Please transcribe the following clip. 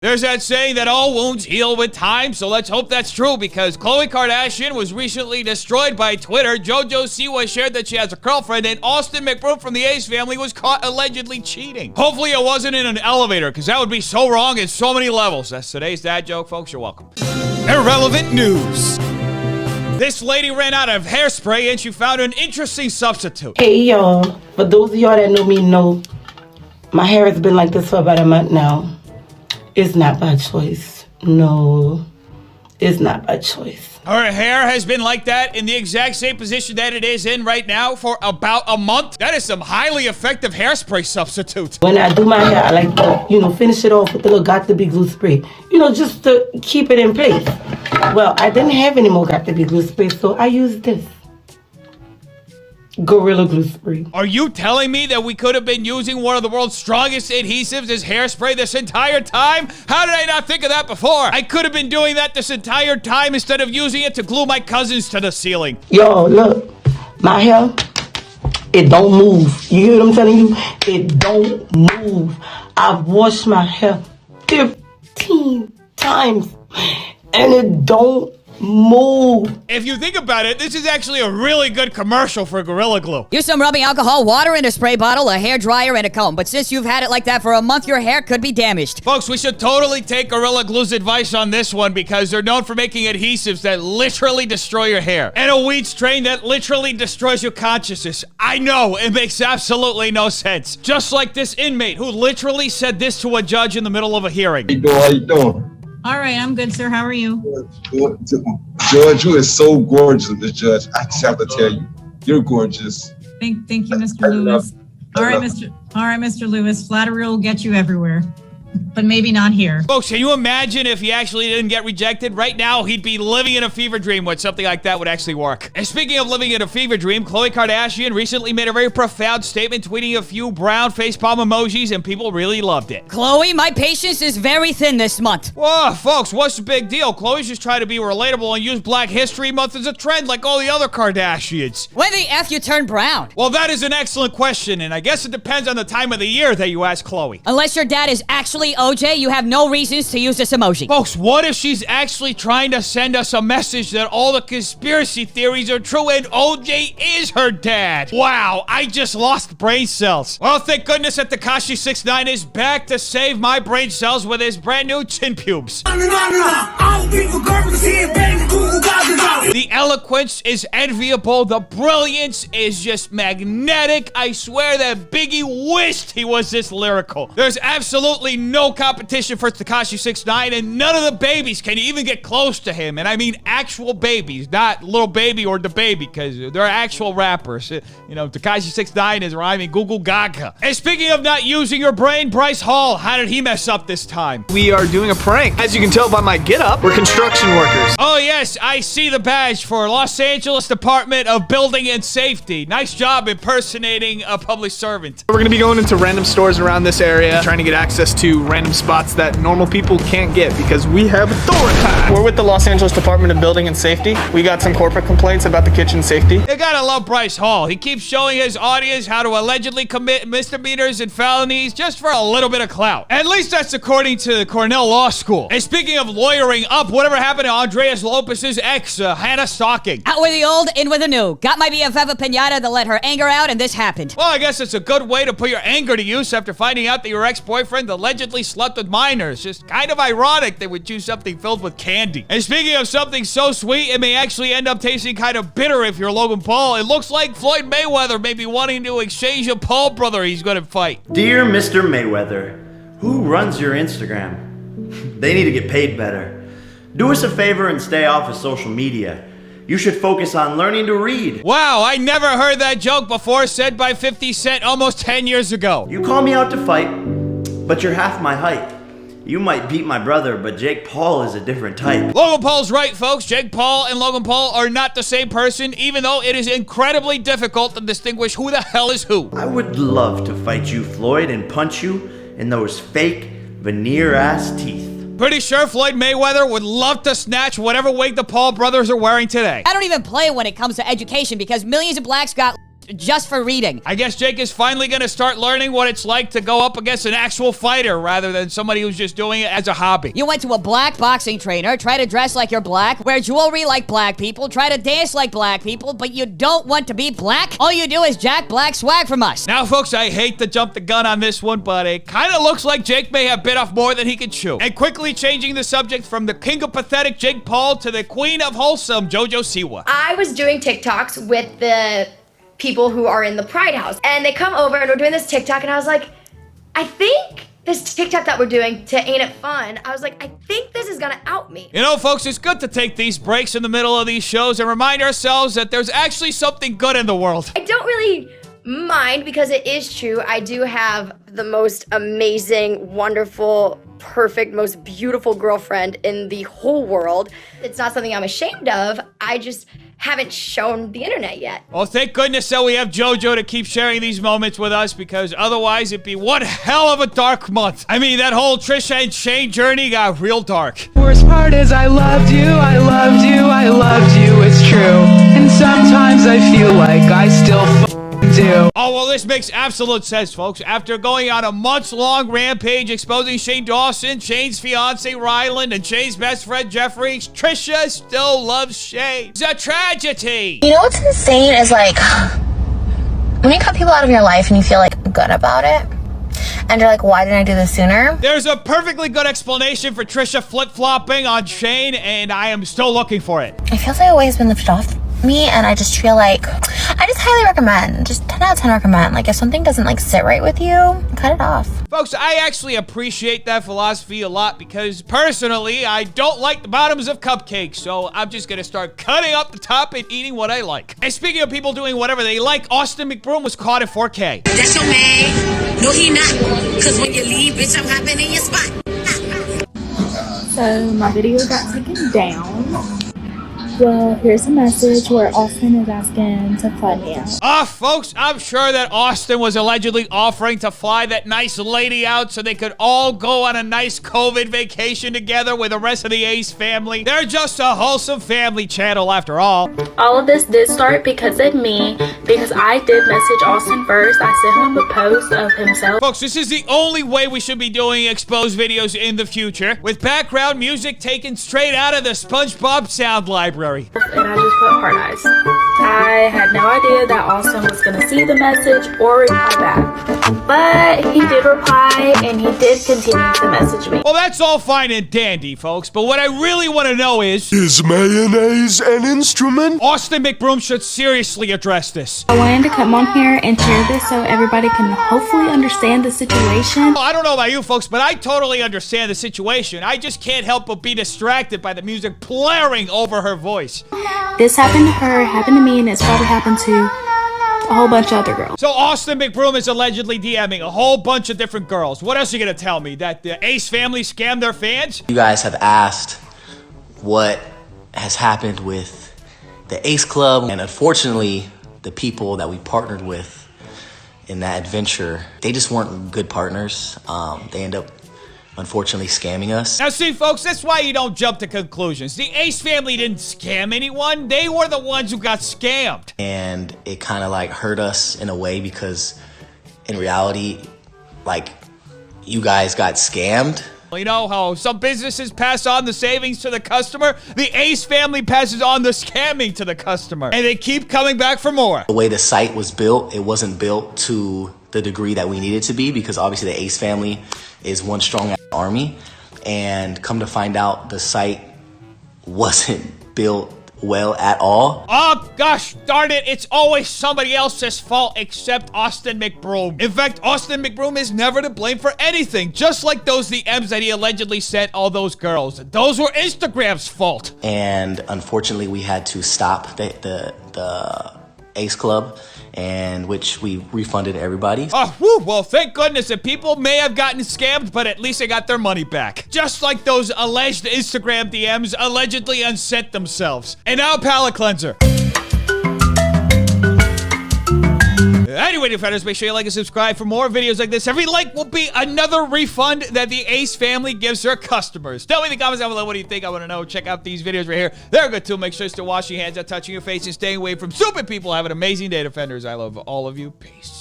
There's that saying that all wounds heal with time, so let's hope that's true, because Khloe Kardashian was recently destroyed by Twitter. JoJo Siwa shared that she has a girlfriend, and Austin McBroom from the Ace family was caught allegedly cheating. Hopefully it wasn't in an elevator, because that would be so wrong in so many levels. That's today's dad joke, folks. You're welcome. Irrelevant news. This lady ran out of hairspray, and she found an interesting substitute. Hey, y'all. For those of y'all that know me, know my hair has been like this for about a month now. It's not by choice. No, it's not by choice. Her hair has been like that in the exact same position that it is in right now for about a month. That is some highly effective hairspray substitute. When I do my hair, I like to, finish it off with a little Got to Be glue spray. Just to keep it in place. Well, I didn't have any more Got to Be glue spray, so I used this. Gorilla Glue Spray. Are you telling me that we could have been using one of the world's strongest adhesives as hairspray this entire time? How did I not think of that before? I could have been doing that this entire time instead of using it to glue my cousins to the ceiling. Yo, look, my hair, it don't move. You hear what I'm telling you? It don't move. I've washed my hair 15 times and it don't move. If you think about it, this is actually a really good commercial for Gorilla Glue. Use some rubbing alcohol, water in a spray bottle, a hair dryer, and a comb. But since you've had it like that for a month, your hair could be damaged. Folks, we should totally take Gorilla Glue's advice on this one, because they're known for making adhesives that literally destroy your hair. And a weed strain that literally destroys your consciousness. I know, it makes absolutely no sense. Just like this inmate who literally said this to a judge in the middle of a hearing. How you doing? All right, I'm good, sir. How are you? Judge, you is so gorgeous, Miss Judge. I just have to tell you, you're gorgeous. Thank you, Mr. Lewis. All right, Mr. Lewis. Flattery will get you everywhere, but maybe not here. Folks, can you imagine if he actually didn't get rejected? Right now, he'd be living in a fever dream when something like that would actually work. And speaking of living in a fever dream, Khloe Kardashian recently made a very profound statement, tweeting a few brown facepalm emojis, and people really loved it. Khloe, my patience is very thin this month. Whoa, folks, what's the big deal? Khloe's just trying to be relatable and use Black History Month as a trend like all the other Kardashians. When the F you turn brown? Well, that is an excellent question, and I guess it depends on the time of the year that you ask Khloe. Unless your dad is actually OJ, you have no reasons to use this emoji. Folks, what if she's actually trying to send us a message that all the conspiracy theories are true and OJ is her dad? Wow, I just lost brain cells. Well, thank goodness that Tekashi 6ix9ine is back to save my brain cells with his brand new chin pubes. The eloquence is enviable. The brilliance is just magnetic. I swear that Biggie wished he was this lyrical. There's absolutely no competition for Tekashi 6ix9ine, and none of the babies can even get close to him. And I mean actual babies, not Little Baby or the Baby, because they're actual rappers. Tekashi 6ix9ine is rhyming Google Gaga. And speaking of not using your brain, Bryce Hall, how did he mess up this time? We are doing a prank. As you can tell by my getup, we're construction workers. Oh yes, I see the badge for Los Angeles Department of Building and Safety. Nice job impersonating a public servant. We're gonna be going into random stores around this area, trying to get access to random spots that normal people can't get because we have authority. We're with the Los Angeles Department of Building and Safety. We got some corporate complaints about the kitchen safety. You gotta love Bryce Hall. He keeps showing his audience how to allegedly commit misdemeanors and felonies just for a little bit of clout. At least that's according to Cornell Law School. And speaking of lawyering up, whatever happened to Andreas Lopez's ex, Hannah Stocking? Out with the old, in with the new. Got my BFF a pinata to let her anger out, and this happened. Well, I guess it's a good way to put your anger to use after finding out that your ex-boyfriend allegedly slept with minors. Just kind of ironic they would choose something filled with candy. And speaking of something so sweet, it may actually end up tasting kind of bitter if you're Logan Paul. It looks like Floyd Mayweather may be wanting to exchange a Paul brother he's gonna fight. Dear Mr. Mayweather, who runs your Instagram? They need to get paid better. Do us a favor and stay off of social media. You should focus on learning to read. Wow, I never heard that joke before, said by 50 Cent almost 10 years ago. You call me out to fight, but you're half my height. You might beat my brother, but Jake Paul is a different type. Logan Paul's right, folks. Jake Paul and Logan Paul are not the same person, even though it is incredibly difficult to distinguish who the hell is who. I would love to fight you, Floyd, and punch you in those fake veneer-ass teeth. Pretty sure Floyd Mayweather would love to snatch whatever wig the Paul brothers are wearing today. I don't even play when it comes to education because millions of blacks got just for reading. I guess Jake is finally gonna start learning what it's like to go up against an actual fighter rather than somebody who's just doing it as a hobby. You went to a black boxing trainer, try to dress like you're black, wear jewelry like black people, try to dance like black people, but you don't want to be black? All you do is jack black swag from us. Now, folks, I hate to jump the gun on this one, but it kind of looks like Jake may have bit off more than he could chew. And quickly changing the subject from the king of pathetic Jake Paul to the queen of wholesome JoJo Siwa. I was doing TikToks with the people who are in the Pride House, and they come over and we're doing this TikTok, and I was like, I think this TikTok that we're doing to Ain't It Fun, I was like, I think this is gonna out me. You know, folks, it's good to take these breaks in the middle of these shows and remind ourselves that there's actually something good in the world. I don't really mind because it is true. I do have the most amazing, wonderful, perfect, most beautiful girlfriend in the whole world. It's not something I'm ashamed of. I just haven't shown the internet yet. Well, thank goodness that we have JoJo to keep sharing these moments with us, because otherwise it'd be one hell of a dark month. I mean, that whole Trisha and Shane journey got real dark. Worst part is I loved you, I loved you, I loved you, it's true. And sometimes I feel like I still do. Oh, well, this makes absolute sense, folks. After going on a months-long rampage exposing Shane Dawson, Shane's fiance Ryland, and Shane's best friend Jeffrey, Trisha still loves Shane. It's a tragedy. You know what's insane is like when you cut people out of your life and you feel like good about it, and you're like, why didn't I do this sooner? There's a perfectly good explanation for Trisha flip-flopping on Shane, and I am still looking for it. It feels like a weight's been lifted off me, and I just feel like I just highly recommend, just 10 out of 10 recommend, like if something doesn't like sit right with you, cut it off. Folks, I actually appreciate that philosophy a lot, because personally I don't like the bottoms of cupcakes, so I'm just gonna start cutting up the top and eating what I like. And speaking of people doing whatever they like, Austin McBroom was caught at 4K. That's your man. No, he not. Cause when you leave, bitch, I'm hopping in your spot. So my video got taken down. Well, here's a message where Austin is asking to fly me out. Folks, I'm sure that Austin was allegedly offering to fly that nice lady out so they could all go on a nice COVID vacation together with the rest of the Ace family. They're just a wholesome family channel after all. All of this did start because of me, because I did message Austin first. I sent him a post of himself. Folks, this is the only way we should be doing exposed videos in the future, with background music taken straight out of the SpongeBob sound library. And I just put heart eyes. I had no idea that Austin was going to see the message or reply back. But he did reply, and he did continue to message me. Well, that's all fine and dandy, folks, but what I really want to know is mayonnaise an instrument? Austin McBroom should seriously address this. I wanted to come on here and share this so everybody can hopefully understand the situation. Well, I don't know about you folks, but I totally understand the situation. I just can't help but be distracted by the music blaring over her voice. This happened to her, happened to me, and it's probably happened to a whole bunch of other girls. So Austin McBroom is allegedly DMing a whole bunch of different girls. What else are you gonna tell me? That the Ace family scammed their fans? You guys have asked what has happened with the Ace Club, and unfortunately, the people that we partnered with in that adventure, they just weren't good partners. They end up unfortunately scamming us. Now see folks, that's why you don't jump to conclusions. The Ace family didn't scam anyone. They were the ones who got scammed. And it kind of like hurt us in a way, because in reality, like, you guys got scammed. You know how some businesses pass on the savings to the customer? The Ace family passes on the scamming to the customer, and they keep coming back for more. The way the site was built, it wasn't built to the degree that we needed to be, because obviously the Ace family is one strong army, and come to find out the site wasn't built well at all. Oh gosh darn it, it's always somebody else's fault except Austin McBroom. In fact, Austin McBroom is never to blame for anything, just like those DMs that he allegedly sent all those girls. Those were Instagram's fault. And unfortunately, we had to stop the Ace Club, and which we refunded everybody. Oh, whew, well, thank goodness that people may have gotten scammed, but at least they got their money back. Just like those alleged Instagram DMs allegedly unsent themselves. And now palate cleanser. Anyway, defenders, make sure you like and subscribe for more videos like this. Every like will be another refund that the Ace family gives their customers. Tell me in the comments down below, what do you think? I want to know. Check out these videos right here. They're good too. Make sure to wash your hands, not touching your face, and staying away from stupid people. Have an amazing day, defenders. I love all of you. Peace.